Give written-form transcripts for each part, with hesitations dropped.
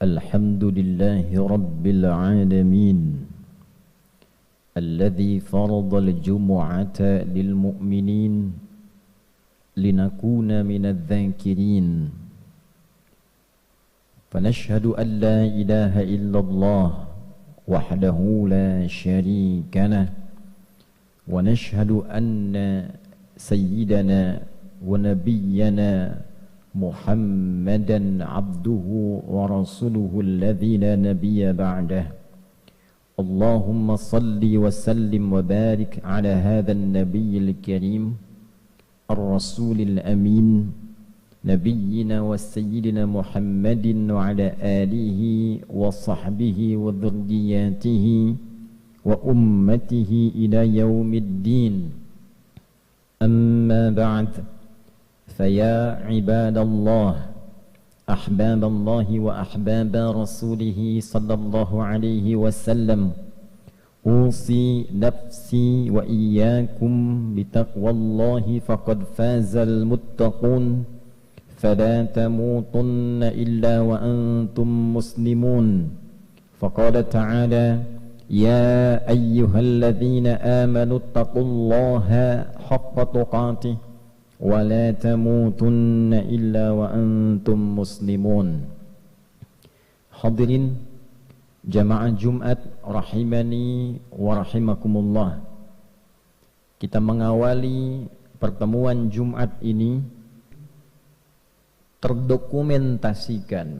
الحمد لله رب العالمين الذي فرض الجمعة للمؤمنين لنكون من الذاكرين فنشهد أن لا إله إلا الله وحده لا شريك له ونشهد أن سيدنا ونبينا محمدا عبده ورسوله الذي لا نبي بعده اللهم صل وسلم وبارك على هذا النبي الكريم الرسول الأمين نبينا وسيدنا محمد وعلى آله وصحبه وذرياته وأمته إلى يوم الدين أما بعد فيا عباد الله أحباب الله وأحباب رسوله صلى الله عليه وسلم أوصي نفسي وإياكم بتقوى الله فقد فاز المتقون فلا تموتن إلا وأنتم مسلمون فقال تعالى يا أيها الذين آمنوا اتقوا الله حق تقاته ولا تموتن إلا وأنتم مسلمون. Hadirin jamaah Jumat rahimani wa rahimakumullah. Kita mengawali pertemuan Jumat ini terdokumentasikan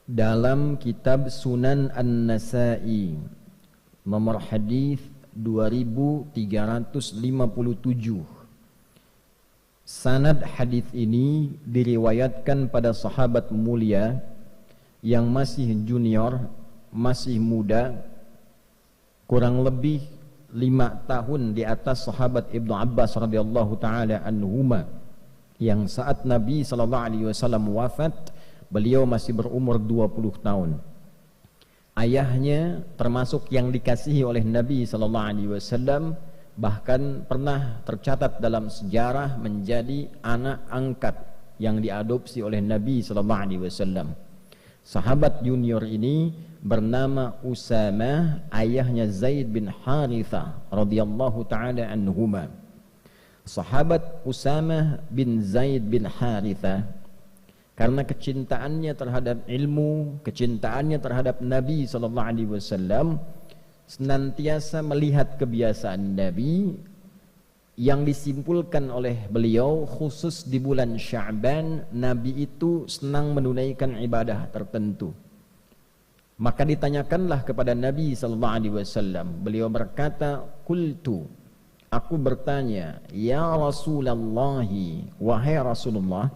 dalam kitab Sunan An-Nasa'i nomor hadis 2357. Sanad hadis ini diriwayatkan pada sahabat mulia yang masih junior, masih muda, kurang lebih 5 tahun di atas sahabat Ibnu Abbas radhiyallahu taala anhuma, yang saat Nabi sallallahu alaihi wasallam wafat, beliau masih berumur 20 tahun. Ayahnya termasuk yang dikasihi oleh Nabi sallallahu alaihi wasallam, bahkan pernah tercatat dalam sejarah menjadi anak angkat yang diadopsi oleh Nabi sallallahu alaihi wasallam. Sahabat junior ini bernama Usamah, ayahnya Zaid bin Harithah radhiyallahu taala anhuma. Sahabat Usamah bin Zaid bin Harithah karena kecintaannya terhadap ilmu, kecintaannya terhadap Nabi sallallahu alaihi wasallam, senantiasa melihat kebiasaan Nabi yang disimpulkan oleh beliau, khusus di bulan Sya'ban, Nabi itu senang menunaikan ibadah tertentu. Maka ditanyakanlah kepada Nabi sallallahu alaihi wasallam, beliau berkata, "Qultu," aku bertanya, "Ya Rasulullah, wahai Rasulullah,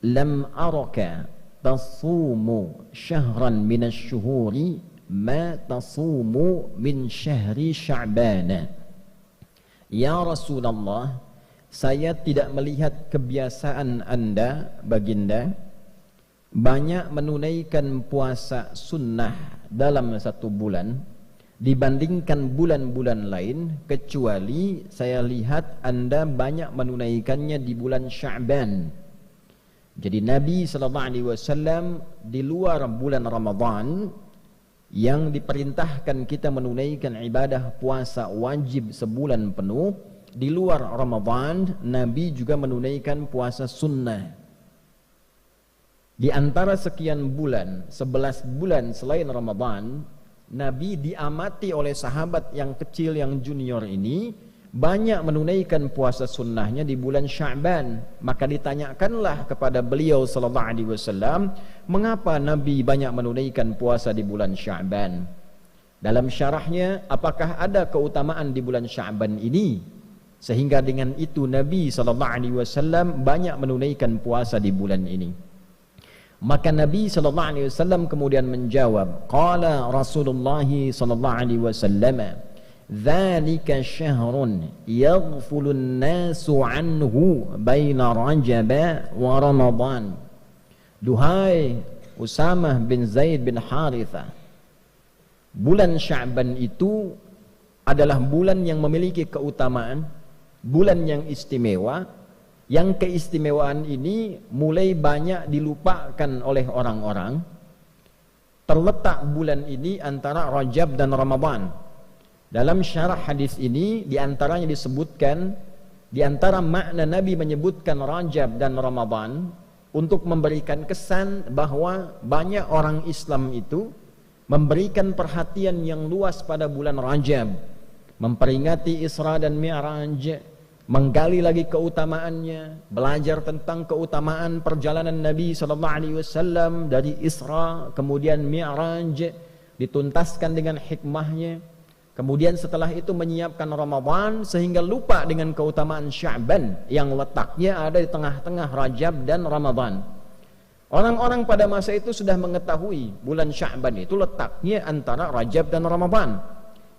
lam araka tasumu syahran minasy-syuhuri ma tasumu min syahri Sya'ban." Ya Rasulullah, saya tidak melihat kebiasaan Anda, baginda, banyak menunaikan puasa sunnah dalam satu bulan dibandingkan bulan-bulan lain, kecuali saya lihat Anda banyak menunaikannya di bulan Sya'ban. Jadi Nabi sallallahu alaihi wasallam di luar bulan Ramadan yang diperintahkan kita menunaikan ibadah puasa wajib sebulan penuh, di luar Ramadan Nabi juga menunaikan puasa sunnah. Di antara sekian bulan, 11 bulan selain Ramadan, Nabi diamati oleh sahabat yang kecil, yang junior ini banyak menunaikan puasa sunnahnya di bulan Sya'ban. Maka ditanyakanlah kepada beliau sallallahu alaihi wasallam, mengapa Nabi banyak menunaikan puasa di bulan Sya'ban? Dalam syarahnya, apakah ada keutamaan di bulan Sya'ban ini sehingga dengan itu Nabi sallallahu alaihi wasallam banyak menunaikan puasa di bulan ini? Maka Nabi sallallahu alaihi wasallam kemudian menjawab, qala Rasulullah sallallahu alaihi wasallam, dzalika syahrun yaghfulun nasu anhu baina Rajab wa Ramadan. Duhai Usamah bin Zaid bin Harithah, bulan Sya'ban itu adalah bulan yang memiliki keutamaan, bulan yang istimewa, yang keistimewaan ini mulai banyak dilupakan oleh orang-orang terletak bulan ini antara Rajab dan Ramadan. Dalam syarah hadis ini diantaranya disebutkan, diantara makna Nabi menyebutkan Rajab dan Ramadan untuk memberikan kesan bahwa banyak orang Islam itu memberikan perhatian yang luas pada bulan Rajab, memperingati Isra dan Mi'raj, menggali lagi keutamaannya, belajar tentang keutamaan perjalanan Nabi SAW dari Isra kemudian Mi'raj, dituntaskan dengan hikmahnya. Kemudian setelah itu menyiapkan Ramadan sehingga lupa dengan keutamaan Sya'ban yang letaknya ada di tengah-tengah Rajab dan Ramadan. Orang-orang pada masa itu sudah mengetahui bulan Sya'ban itu letaknya antara Rajab dan Ramadan.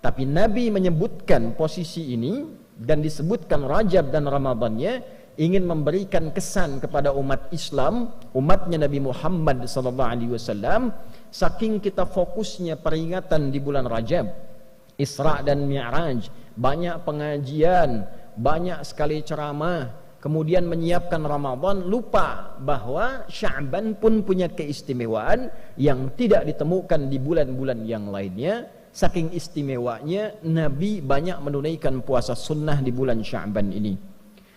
Tapi Nabi menyebutkan posisi ini dan disebutkan Rajab dan Ramadannya ingin memberikan kesan kepada umat Islam, umatnya Nabi Muhammad SAW, saking kita fokusnya peringatan di bulan Rajab, Isra dan Mi'raj, banyak pengajian, banyak sekali ceramah, kemudian menyiapkan Ramadan, lupa bahwa Sya'ban pun punya keistimewaan yang tidak ditemukan di bulan-bulan yang lainnya. Saking istimewanya Nabi banyak menunaikan puasa sunnah di bulan Sya'ban ini.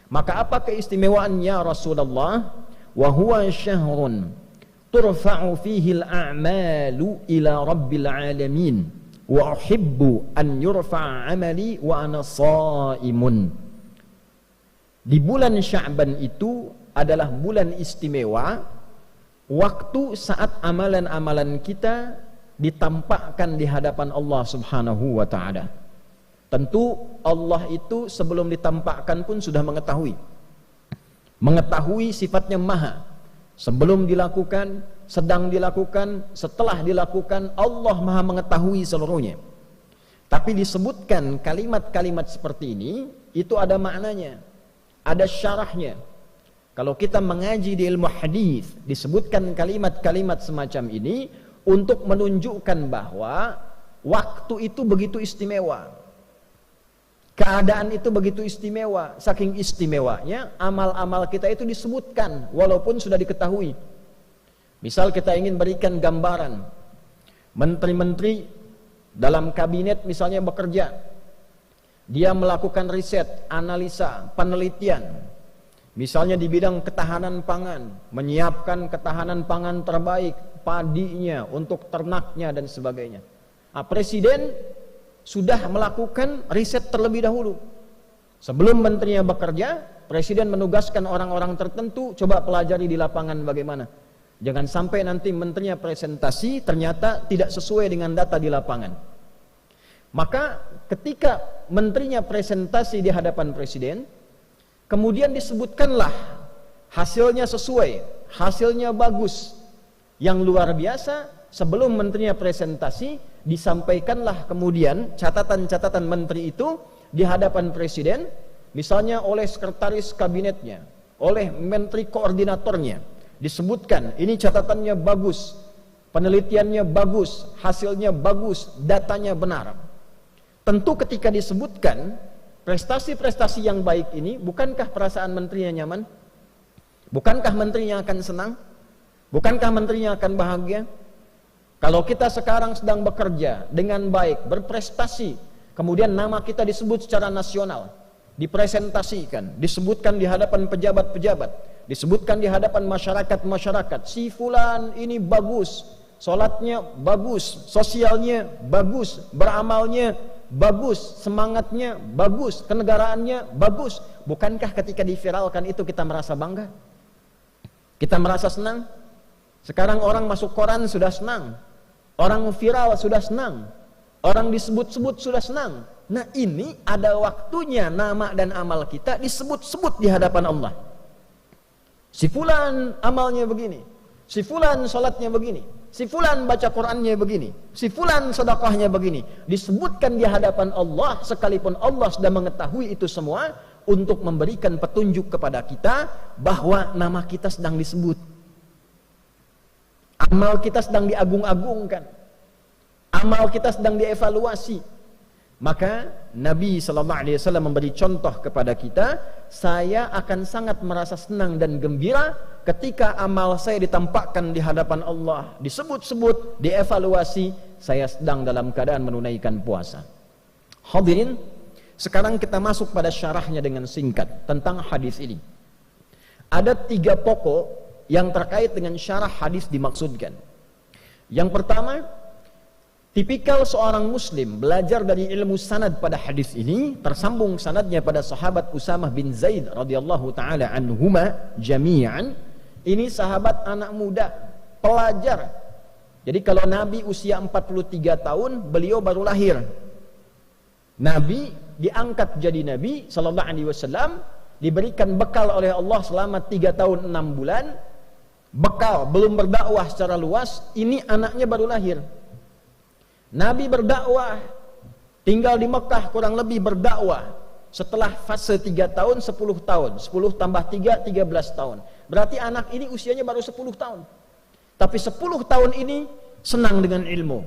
Maka apa keistimewaannya Rasulullah? Wa huwa syahrun turfa'u fihi al-a'malu ila rabbil alamin wa uhibbu an yurfa'a 'amali wa ana sha'imun. Di bulan Sya'ban itu adalah bulan istimewa, waktu saat amalan-amalan kita ditampakkan di hadapan Allah Subhanahu wa ta'ala. Tentu Allah itu sebelum ditampakkan pun sudah mengetahui sifatnya maha. Sebelum dilakukan, sedang dilakukan, setelah dilakukan, Allah maha mengetahui seluruhnya. Tapi disebutkan kalimat-kalimat seperti ini, itu ada maknanya, ada syarahnya. Kalau kita mengaji di ilmu hadis, disebutkan kalimat-kalimat semacam ini untuk menunjukkan bahwa waktu itu begitu istimewa, keadaan itu begitu istimewa. Saking istimewanya amal-amal kita itu disebutkan walaupun sudah diketahui. Misal kita ingin berikan gambaran, menteri-menteri dalam kabinet misalnya bekerja, dia melakukan riset, analisa, penelitian, misalnya di bidang ketahanan pangan, menyiapkan ketahanan pangan terbaik, padinya, untuk ternaknya dan sebagainya. Nah, presiden sudah melakukan riset terlebih dahulu. Sebelum menterinya bekerja, presiden menugaskan orang-orang tertentu, coba pelajari di lapangan bagaimana. Jangan sampai nanti menterinya presentasi ternyata tidak sesuai dengan data di lapangan. Maka ketika menterinya presentasi di hadapan presiden, kemudian disebutkanlah hasilnya sesuai, hasilnya bagus. Yang luar biasa, sebelum menterinya presentasi, disampaikanlah kemudian catatan-catatan menteri itu di hadapan presiden, misalnya oleh sekretaris kabinetnya, oleh menteri koordinatornya, disebutkan ini catatannya bagus, penelitiannya bagus, hasilnya bagus, datanya benar. Tentu ketika disebutkan prestasi-prestasi yang baik ini, bukankah perasaan menterinya nyaman? Bukankah menterinya akan senang? Bukankah menterinya akan bahagia? Kalau kita sekarang sedang bekerja dengan baik, berprestasi, kemudian nama kita disebut secara nasional, dipresentasikan, disebutkan di hadapan pejabat-pejabat, disebutkan di hadapan masyarakat-masyarakat, si fulan ini bagus, sholatnya bagus, sosialnya bagus, beramalnya bagus, semangatnya bagus, kenegaraannya bagus. Bukankah ketika diviralkan itu kita merasa bangga? Kita merasa senang? Sekarang orang masuk koran sudah senang, orang viral sudah senang, orang disebut-sebut sudah senang. Nah, ini ada waktunya nama dan amal kita disebut-sebut di hadapan Allah. Si fulan amalnya begini, si fulan salatnya begini, si fulan baca Qur'annya begini, si fulan sedekahnya begini. Disebutkan di hadapan Allah, sekalipun Allah sudah mengetahui itu semua, untuk memberikan petunjuk kepada kita bahwa nama kita sedang disebut, amal kita sedang diagung-agungkan, amal kita sedang dievaluasi. Maka Nabi SAW memberi contoh kepada kita, saya akan sangat merasa senang dan gembira ketika amal saya ditampakkan di hadapan Allah, disebut-sebut, dievaluasi, saya sedang dalam keadaan menunaikan puasa. Hadirin, sekarang kita masuk pada syarahnya dengan singkat tentang hadis ini. Ada 3 pokok yang terkait dengan syarah hadis dimaksudkan. Yang pertama, tipikal seorang muslim belajar dari ilmu sanad pada hadis ini, tersambung sanadnya pada sahabat Usamah bin Zaid radhiyallahu taala anhuma jami'an. Ini sahabat anak muda, pelajar. Jadi kalau Nabi usia 43 tahun, beliau baru lahir. Nabi diangkat jadi Nabi sallallahu alaihi wasallam, diberikan bekal oleh Allah selama 3 tahun 6 bulan. Bekal, belum berdakwah secara luas, ini anaknya baru lahir. Nabi berdakwah, tinggal di Mekah kurang lebih berdakwah. Setelah fase 3 tahun, 10 tahun. 10 tambah 3, 13 tahun. Berarti anak ini usianya baru 10 tahun. Tapi 10 tahun ini senang dengan ilmu.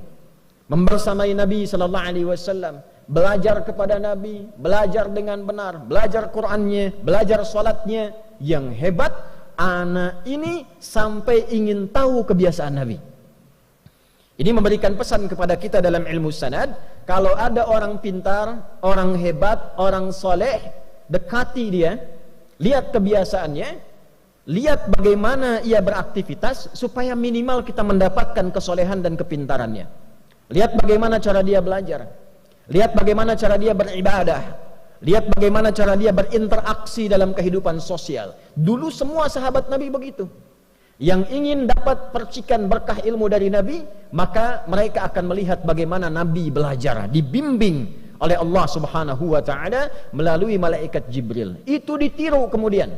Membersamai Nabi SAW. Belajar kepada Nabi, belajar dengan benar, belajar Qur'annya, belajar salatnya. Yang hebat, anak ini sampai ingin tahu kebiasaan Nabi. Ini memberikan pesan kepada kita dalam ilmu sanad, kalau ada orang pintar, orang hebat, orang soleh, dekati dia, lihat kebiasaannya, lihat bagaimana ia beraktivitas, supaya minimal kita mendapatkan kesolehan dan kepintarannya. Lihat bagaimana cara dia belajar, lihat bagaimana cara dia beribadah, lihat bagaimana cara dia berinteraksi dalam kehidupan sosial. Dulu semua sahabat Nabi begitu. Yang ingin dapat percikan berkah ilmu dari Nabi, maka mereka akan melihat bagaimana Nabi belajar, dibimbing oleh Allah Subhanahu wa taala melalui malaikat Jibril. Itu ditiru kemudian.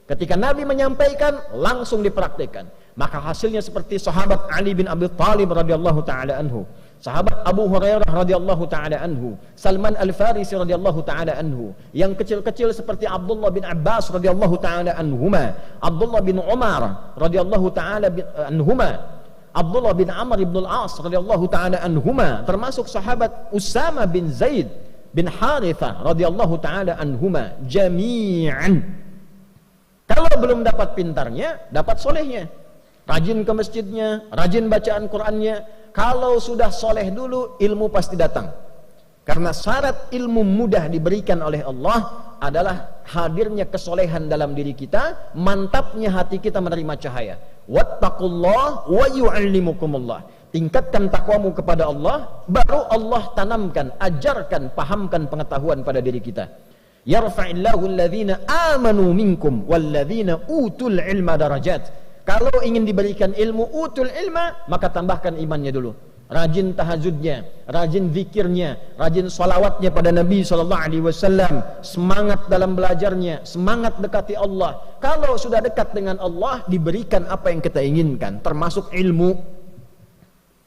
Ketika Nabi menyampaikan, langsung dipraktikkan. Maka hasilnya seperti sahabat Ali bin Abi Thalib radhiyallahu taala anhu, sahabat Abu Hurairah radhiyallahu taala anhu, Salman Al-Farisi radhiyallahu taala anhu, yang kecil-kecil seperti Abdullah bin Abbas radhiyallahu taala anhuma, Abdullah bin Umar radhiyallahu taala anhuma, Abdullah bin Amr bin Al-As radhiyallahu taala anhuma, termasuk sahabat Usama bin Zaid bin Harithah radhiyallahu taala anhuma jami'an. Kalau belum dapat pintarnya, dapat solehnya. Rajin ke masjidnya, rajin bacaan Qur'annya. Kalau sudah soleh dulu, ilmu pasti datang. Karena syarat ilmu mudah diberikan oleh Allah adalah hadirnya kesolehan dalam diri kita, mantapnya hati kita menerima cahaya. Wattaqullah wa yu'allimukumullah. Tingkatkan takwamu kepada Allah, baru Allah tanamkan, ajarkan, pahamkan pengetahuan pada diri kita. Yarfa'illahu alladhina amanu minkum walladhina utul ilma darajat. Kalau ingin diberikan ilmu utul ilma, maka tambahkan imannya dulu. Rajin tahajudnya, rajin zikirnya, rajin salawatnya pada Nabi SAW. Semangat dalam belajarnya, semangat dekati Allah. Kalau sudah dekat dengan Allah, diberikan apa yang kita inginkan, termasuk ilmu.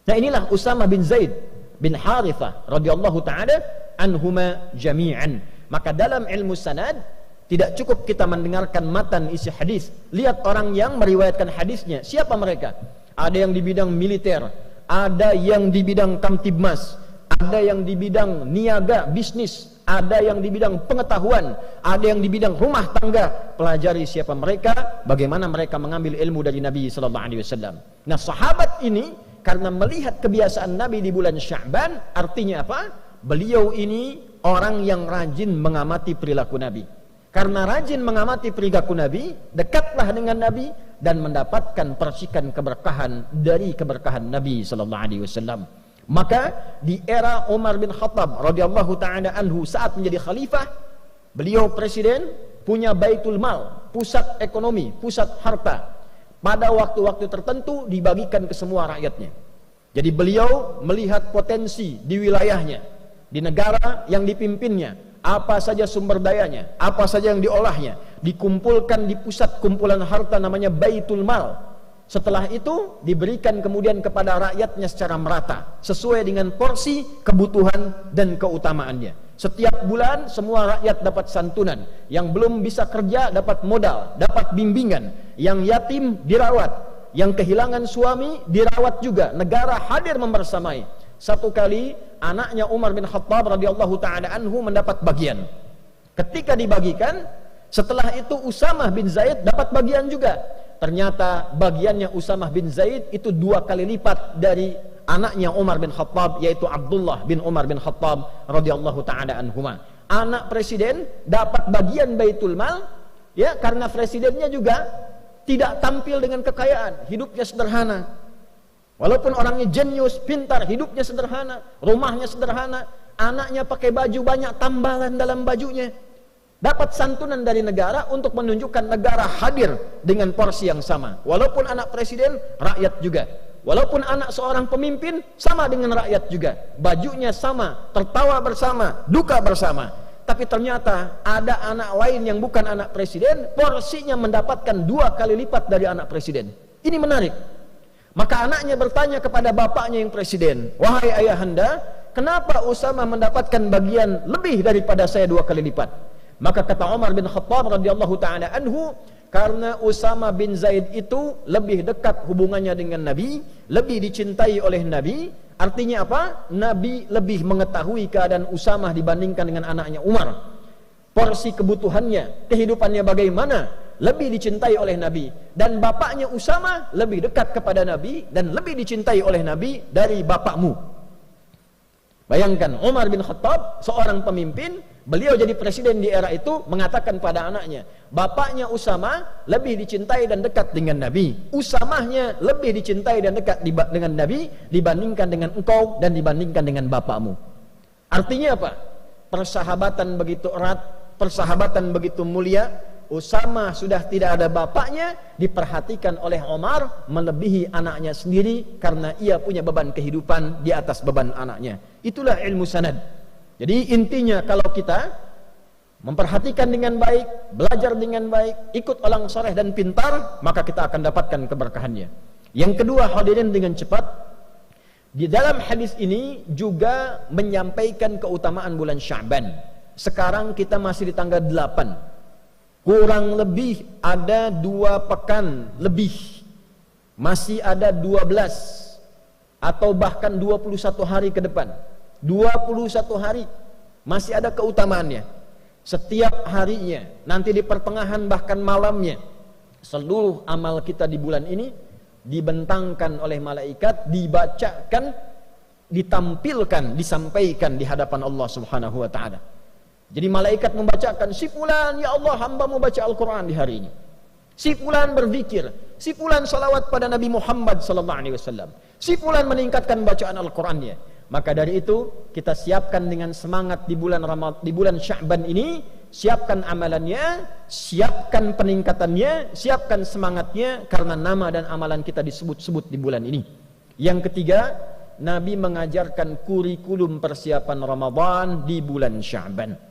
Nah, inilah Usama bin Zaid bin Harithah radhiyallahu taala anhuma jami'an. Maka dalam ilmu sanad, tidak cukup kita mendengarkan matan isi hadis. Lihat orang yang meriwayatkan hadisnya, siapa mereka? Ada yang di bidang militer, ada yang di bidang kamtibmas, ada yang di bidang niaga, bisnis, ada yang di bidang pengetahuan, ada yang di bidang rumah tangga. Pelajari siapa mereka, bagaimana mereka mengambil ilmu dari Nabi sallallahu alaihi wasallam. Nah, sahabat ini karena melihat kebiasaan Nabi di bulan Sya'ban, artinya apa? Beliau ini orang yang rajin mengamati perilaku Nabi. Karena rajin mengamati perilaku Nabi, dekatlah dengan Nabi dan mendapatkan percikan keberkahan dari keberkahan Nabi sallallahu alaihi wasallam. Maka di era Umar bin Khattab radhiyallahu taala anhu saat menjadi khalifah, beliau presiden, punya Baitul Mal, pusat ekonomi, pusat harta. Pada waktu-waktu tertentu dibagikan ke semua rakyatnya. Jadi beliau melihat potensi di wilayahnya, di negara yang dipimpinnya. Apa saja sumber dayanya, apa saja yang diolahnya, dikumpulkan di pusat kumpulan harta namanya Baitul Mal. Setelah itu diberikan kemudian kepada rakyatnya secara merata, sesuai dengan porsi, kebutuhan, dan keutamaannya. Setiap bulan semua rakyat dapat santunan. Yang belum bisa kerja dapat modal, dapat bimbingan. Yang yatim dirawat, yang kehilangan suami dirawat juga. Negara hadir membersamai. Satu kali anaknya Umar bin Khattab radhiyallahu taala anhu mendapat bagian. Ketika dibagikan, setelah itu Usamah bin Zaid dapat bagian juga. Ternyata bagiannya Usamah bin Zaid itu 2 kali lipat dari anaknya Umar bin Khattab, yaitu Abdullah bin Umar bin Khattab radhiyallahu taala anhuma. Anak presiden dapat bagian Baitul Mal, ya, karena presidennya juga tidak tampil dengan kekayaan, hidupnya sederhana. Walaupun orangnya jenius, pintar, hidupnya sederhana, rumahnya sederhana, anaknya pakai baju banyak tambalan dalam bajunya. Dapat santunan dari negara untuk menunjukkan negara hadir dengan porsi yang sama. Walaupun anak presiden, rakyat juga. Walaupun anak seorang pemimpin, sama dengan rakyat juga. Bajunya sama, tertawa bersama, duka bersama. Tapi ternyata ada anak lain yang bukan anak presiden, porsinya mendapatkan 2 kali lipat dari anak presiden. Ini menarik. Maka anaknya bertanya kepada bapaknya yang presiden, "Wahai ayahanda, kenapa Usamah mendapatkan bagian lebih daripada saya 2 kali lipat?" Maka kata Umar bin Khattab radhiyallahu taala anhu, karena Usamah bin Zaid itu lebih dekat hubungannya dengan Nabi, lebih dicintai oleh Nabi. Artinya apa? Nabi lebih mengetahui keadaan Usamah dibandingkan dengan anaknya Umar. Porsi kebutuhannya, kehidupannya bagaimana, lebih dicintai oleh Nabi. Dan bapaknya Usamah lebih dekat kepada Nabi dan lebih dicintai oleh Nabi dari bapakmu. Bayangkan, Umar bin Khattab, seorang pemimpin, beliau jadi presiden di era itu, mengatakan pada anaknya, bapaknya Usamah lebih dicintai dan dekat dengan Nabi. Usamahnya lebih dicintai dan dekat dengan Nabi dibandingkan dengan engkau dan dibandingkan dengan bapakmu. Artinya apa? Persahabatan begitu erat, persahabatan begitu mulia. Usamah sudah tidak ada bapaknya, diperhatikan oleh Umar melebihi anaknya sendiri karena ia punya beban kehidupan di atas beban anaknya. Itulah ilmu sanad. Jadi intinya, kalau kita memperhatikan dengan baik, belajar dengan baik, ikut orang soleh dan pintar, maka kita akan dapatkan keberkahannya. Yang kedua, hadirin dengan cepat, di dalam hadis ini juga menyampaikan keutamaan bulan Sya'ban. Sekarang kita masih di tanggal 8. Kurang lebih ada 2 pekan lebih, masih ada 12 atau bahkan 21 hari ke depan. 21 hari masih ada keutamaannya. Setiap harinya, nanti di pertengahan bahkan malamnya, seluruh amal kita di bulan ini dibentangkan oleh malaikat, dibacakan, ditampilkan, disampaikan di hadapan Allah Subhanahu wa taala. Jadi malaikat membacakan, si fulan, ya Allah, hamba-Mu baca Al-Quran di hari ini. Si fulan berzikir, si fulan salawat pada Nabi Muhammad sallallahu alaihi wasallam. Si fulan meningkatkan bacaan Al-Qurannya. Maka dari itu kita siapkan dengan semangat di bulan di bulan Sya'ban ini, siapkan amalannya, siapkan peningkatannya, siapkan semangatnya, karena nama dan amalan kita disebut-sebut di bulan ini. Yang ketiga, Nabi mengajarkan kurikulum persiapan Ramadan di bulan Sya'ban.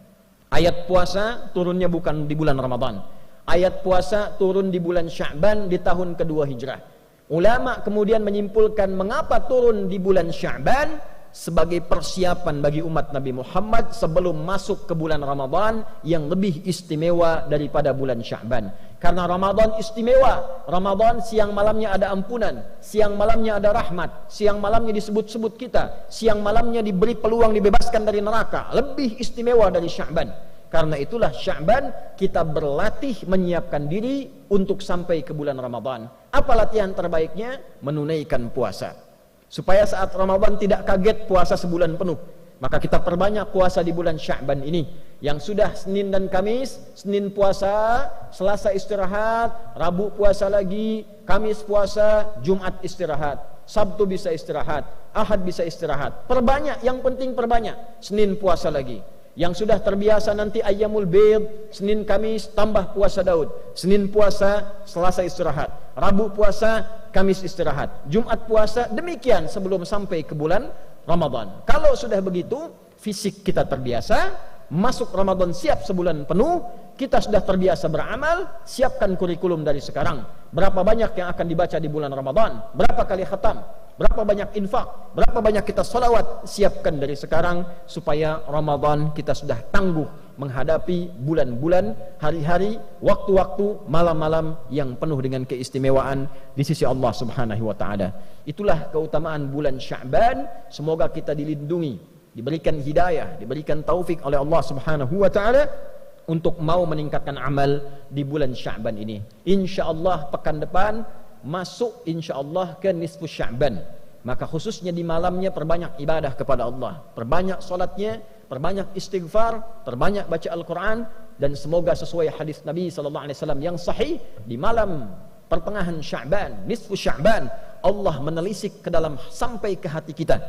Ayat puasa turunnya bukan di bulan Ramadan. Ayat puasa turun di bulan Sya'ban di tahun kedua Hijrah. Ulama kemudian menyimpulkan mengapa turun di bulan Sya'ban, sebagai persiapan bagi umat Nabi Muhammad sebelum masuk ke bulan Ramadan yang lebih istimewa daripada bulan Sya'ban. Karena Ramadan istimewa. Ramadan siang malamnya ada ampunan, siang malamnya ada rahmat, siang malamnya disebut-sebut kita, siang malamnya diberi peluang dibebaskan dari neraka. Lebih istimewa dari Sya'ban. Karena itulah Sya'ban kita berlatih menyiapkan diri untuk sampai ke bulan Ramadan. Apa latihan terbaiknya? Menunaikan puasa. Supaya saat Ramadan tidak kaget puasa sebulan penuh, maka kita perbanyak puasa di bulan Sya'ban ini. Yang sudah Senin dan Kamis, Senin puasa, Selasa istirahat, Rabu puasa lagi, Kamis puasa, Jumat istirahat, Sabtu bisa istirahat, Ahad bisa istirahat. Perbanyak, yang penting perbanyak. Senin puasa lagi. Yang sudah terbiasa nanti Ayyamul Bid, Senin Kamis tambah puasa Daud, Senin puasa, Selasa istirahat, Rabu puasa, Kamis istirahat, Jumat puasa, demikian sebelum sampai ke bulan Ramadan. Kalau sudah begitu, fisik kita terbiasa, masuk Ramadan siap sebulan penuh, kita sudah terbiasa beramal, siapkan kurikulum dari sekarang. Berapa banyak yang akan dibaca di bulan Ramadan, berapa kali khatam, berapa banyak infak, berapa banyak kita salawat, siapkan dari sekarang supaya Ramadan kita sudah tangguh menghadapi bulan-bulan, hari-hari, waktu-waktu, malam-malam yang penuh dengan keistimewaan di sisi Allah Subhanahu wa taala. Itulah keutamaan bulan Sya'ban. Semoga kita dilindungi, diberikan hidayah, diberikan taufik oleh Allah Subhanahu wa taala untuk mau meningkatkan amal di bulan Sya'ban ini. Insyaallah pekan depan masuk insyaallah ke nisfu Sya'ban. Maka khususnya di malamnya perbanyak ibadah kepada Allah, perbanyak solatnya, perbanyak istighfar, perbanyak baca Al-Quran, dan semoga sesuai hadis Nabi SAW yang sahih, di malam pertengahan Sya'ban, nisfu Sya'ban, Allah menelisik ke dalam sampai ke hati kita.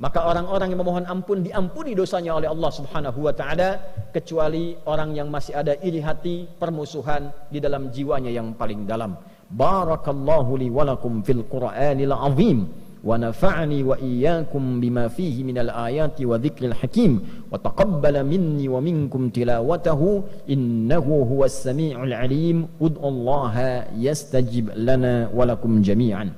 Maka orang-orang yang memohon ampun diampuni dosanya oleh Allah Subhanahu wa taala, kecuali orang yang masih ada iri hati, permusuhan di dalam jiwanya yang paling dalam. Barakallahu li wa lakum fil Qur'anil azim. ونفعني وإياكم بما فيه من الآيات وذكر الحكيم وتقبل مني ومنكم تلاوته إنه هو السميع العليم ادعوا الله يستجب لنا ولكم جميعا.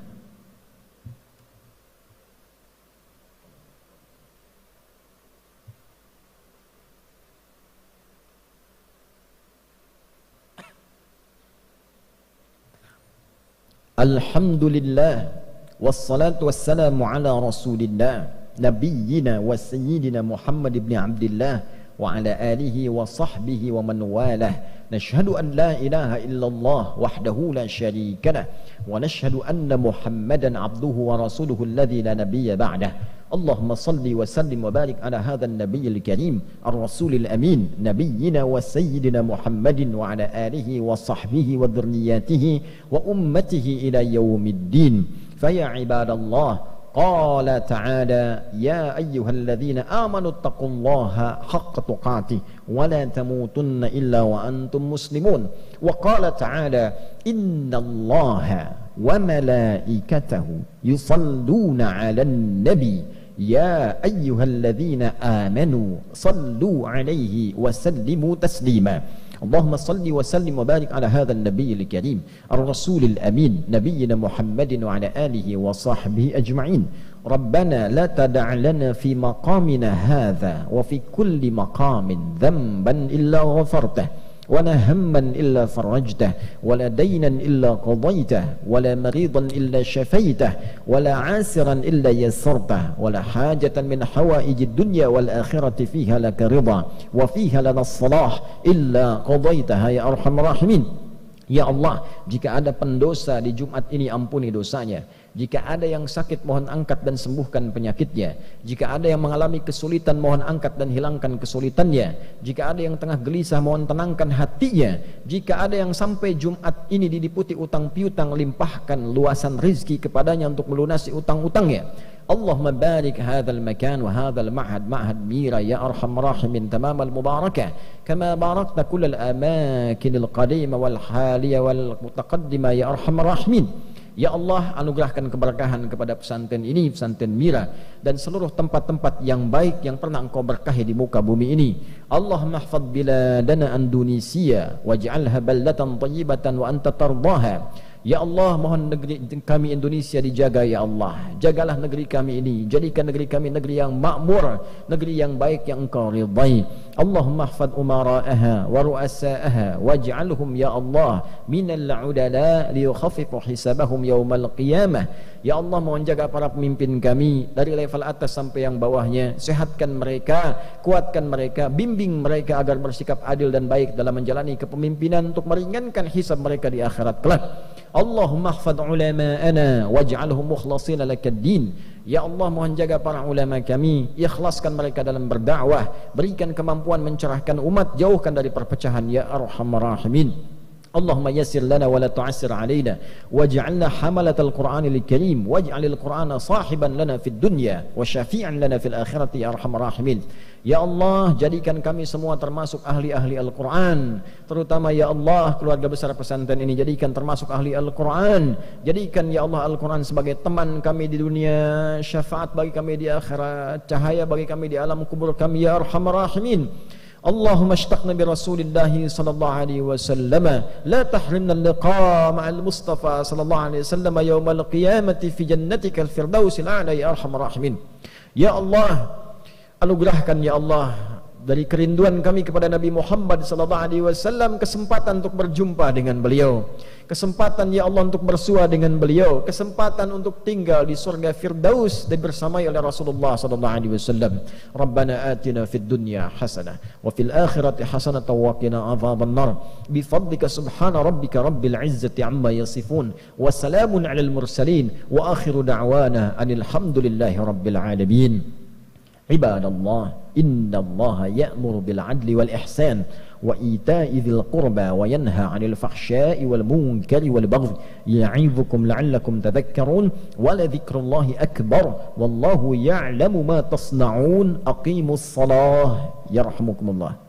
الحمد لله والصلاة والسلام على رسول الله نبينا وسيدنا محمد بن عبد الله وعلى آله وصحبه ومن والاه. نشهد أن لا إله إلا الله وحده لا شريك له ونشهد أن محمدا عبده ورسوله الذي لا نبي بعده. اللهم صل وسلم وبارك على هذا النبي الكريم الرسول الأمين نبينا وسيدنا محمد وعلى آله وصحبه وذرياته وأمته إلى يوم الدين. فيا عباد الله قال تعالى يا أيها الذين آمنوا اتقوا الله حق تقاته ولا تموتن إلا وأنتم مسلمون. وقال تعالى إن الله وملائكته يصلون على النبي يا أيها الذين آمنوا صلوا عليه وسلموا تسليما. اللهم صل وسلم وبارك على هذا النبي الكريم الرسول الأمين نبينا محمد وعلى آله وصحبه أجمعين. ربنا لا تدع لنا في مقامنا هذا وفي كل مقام ذنبا إلا غفرته ولا هما إلا فرجته ولا دينا إلا قضيته ولا مريضا إلا شفيته ولا عاسرا إلا يسرته ولا حاجة من حوائج الدنيا والآخرة فيها لك رضا وفيها لنا الصلاح إلا قضيتها يا أرحم الراحمين. Ya Allah, jika ada pendosa di Jumat ini ampuni dosanya. Jika ada yang sakit mohon angkat dan sembuhkan penyakitnya. Jika ada yang mengalami kesulitan mohon angkat dan hilangkan kesulitannya. Jika ada yang tengah gelisah mohon tenangkan hatinya. Jika ada yang sampai Jumat ini diliputi utang piutang limpahkan luasan rizki kepadanya untuk melunasi utang-utangnya. Allahumma barik hadzal makan wa hadzal ma'had ma'had mira ya arhamar rahimin tamamal mubarakah kama barakta kullal amakinil qadimah wal haliyah wal mutaqaddimah ya arhamar rahimin. Ya Allah, anugerahkan keberkahan kepada pesantren ini, pesantren Mira, dan seluruh tempat-tempat yang baik yang pernah Engkau berkahi di muka bumi ini. Allahumma hafadz biladana Indonesia waj'alha baldatan thayyibatan wa anta tardaha. Ya Allah, mohon negeri kami Indonesia dijaga ya Allah. Jagalah negeri kami ini, jadikan negeri kami negeri yang makmur, negeri yang baik yang Engkau ridai. Allahumma hafadz umara'aha wa ru'asa'aha waj'alhum ya Allah minal 'udala liyukhaffifu hisabahum yaumal qiyamah. Ya Allah, mohon jaga para pemimpin kami dari level atas sampai yang bawahnya. Sehatkan mereka, kuatkan mereka, bimbing mereka agar bersikap adil dan baik dalam menjalani kepemimpinan untuk meringankan hisab mereka di akhirat kelak. Allahumma hafadz ulama'ana waj'alhum mukhlashina lakad-din. Ya Allah, mohon jaga para ulama kami, ikhlaskan mereka dalam berdakwah, berikan kemampuan mencerahkan umat, jauhkan dari perpecahan ya arhamar rahimin. Allahumma yassir lana wa la tu'assir alaina waj'alna hamalatal Qur'anil Karim waj'alil Qur'ana sahiban lana fid dunya wa syafi'an lana fil akhirati ya arhamar rahimin. Ya Allah, jadikan kami semua termasuk ahli-ahli Al-Quran, terutama ya Allah keluarga besar pesantren ini jadikan termasuk ahli Al-Quran. Jadikan ya Allah Al-Quran sebagai teman kami di dunia, syafaat bagi kami di akhirat, cahaya bagi kami di alam kubur kami ya arhamar rahimin. Allahumma ashtaqna bi Rasulillahi sallallahu alaihi wasallam la tahrimna al-liqa ma'al Mustafa sallallahu alaihi wasallam yawmal qiyamati fi jannatikal firdausil a'la ya arhamar rahimin. Ya Allah, anugerahkan ya Allah dari kerinduan kami kepada Nabi Muhammad sallallahu alaihi wasallam, kesempatan untuk berjumpa dengan beliau, kesempatan ya Allah untuk bersua dengan beliau, kesempatan untuk tinggal di surga Firdaus dan bersamai oleh Rasulullah sallallahu alaihi wasallam. Rabbana atina fid dunya hasanah wa fil akhirati hasanah wa qina adzabannar bi fadlika subhana rabbika rabbil izzati amma yasifun wa salamun alal mursalin wa akhiru da'wana anil hamdulillahi rabbil alamin. Ibadallah, innallaha ya'muru bil 'adli wal ihsan wa ita'i dzil qurba wa yanha 'anil fahsya'i wal munkari wal baghi ya'idzukum la'allakum tadhakkarun wa la dzikrullahi akbar wallahu ya'lamu ma tasna'un. Aqimus shalah yarhamukumullah.